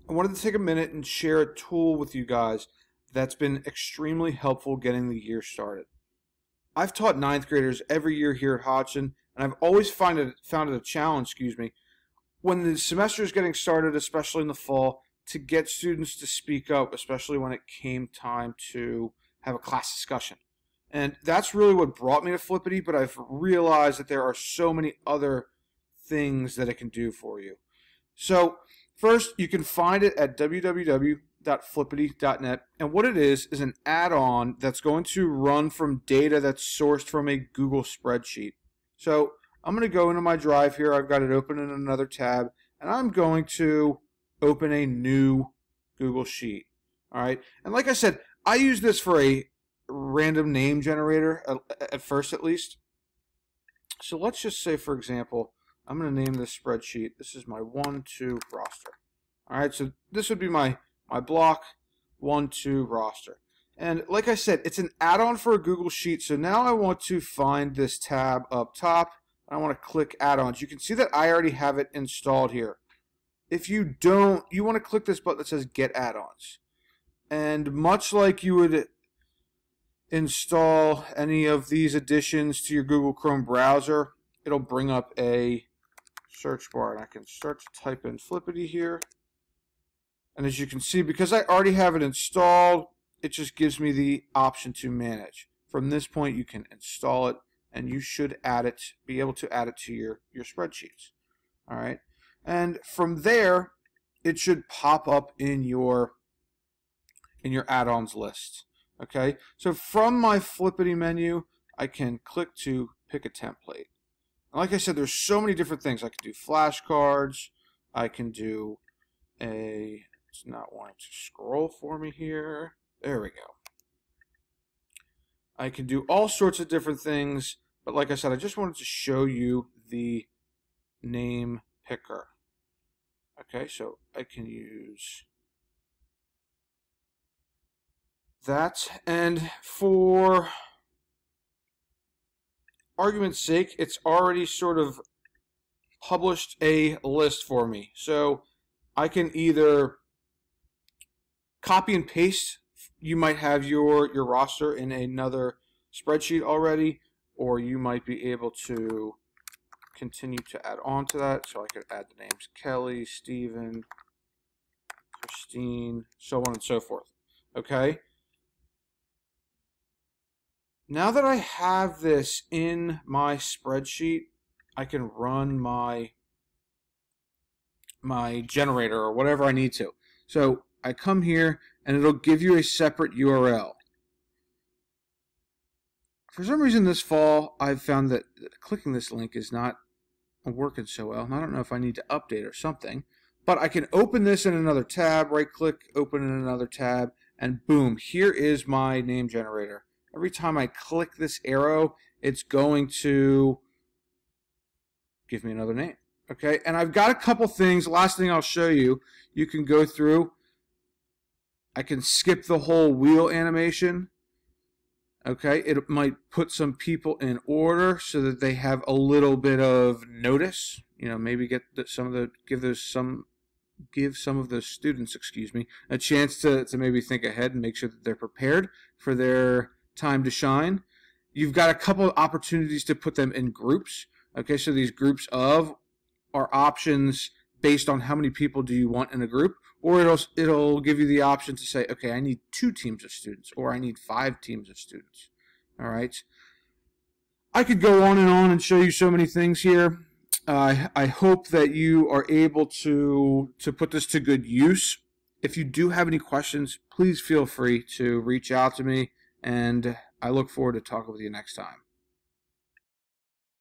I wanted to take a minute and share a tool with you guys that's been extremely helpful getting the year started. I've taught ninth graders every year here at Hodgson, and I've always found it a challenge, when the semester is getting started, especially in the fall, to get students to speak up, especially when it came time to have a class discussion. And that's really what brought me to Flippity, but I've realized that there are so many other things that it can do for you. So first, you can find it at www.flippity.net, and what it is an add-on that's going to run from data that's sourced from a Google spreadsheet. So I'm going to go into my drive here. I've got it open in another tab, and I'm going to open a new Google Sheet. All right, and like I said, I use this for a random name generator at first, at least. So let's just say, for example, I'm going to name this spreadsheet. This is my 1-2 roster. All right, so this would be my block 1-2 roster. And like I said, it's an add-on for a Google Sheet. So now I want to find this tab up top. I want to click add-ons. You can see that I already have it installed here. If you don't, you want to click this button that says Get Add-ons. And much like you would install any of these additions to your Google Chrome browser, it'll bring up a search bar, and I can start to type in Flippity here. And as you can see, because I already have it installed, it just gives me the option to manage. From this point, you can install it, and you should be able to add it to your spreadsheets. All right, and from there, it should pop up in your add-ons list. Okay, so from my Flippity menu, I can click to pick a template. And like I said, there's so many different things. I can do flashcards. I can do it's not wanting to scroll for me here. There we go. I can do all sorts of different things, but like I said, I just wanted to show you the name picker. Okay, so I can use that, and for argument's sake, it's already sort of published a list for me. So I can either copy and paste. You might have your roster in another spreadsheet already, or you might be able to continue to add on to that. So I could add the names Kelly, Stephen, Christine, so on and so forth. Okay? Now that I have this in my spreadsheet, I can run my generator or whatever I need to. So I come here and it'll give you a separate URL. For some reason this fall I've found that clicking this link is not working so well, and I don't know if I need to update or something, but I can open this in another tab, right click, open in another tab, and boom, here is my name generator. Every time I click this arrow, it's going to give me another name. Okay, and I've got a couple things. Last thing I'll show you, you can go through. I can skip the whole wheel animation. Okay, it might put some people in order so that they have a little bit of notice. You know, maybe give some of those students, a chance to maybe think ahead and make sure that they're prepared for their time to shine. You've got a couple of opportunities to put them in groups. Okay, so these groups of are options based on how many people do you want in a group, or it'll give you the option to say, okay, I need 2 teams of students, or I need 5 teams of students. All right. I could go on and show you so many things here. I hope that you are able to put this to good use. If you do have any questions, please feel free to reach out to me, and I look forward to talking with you next time.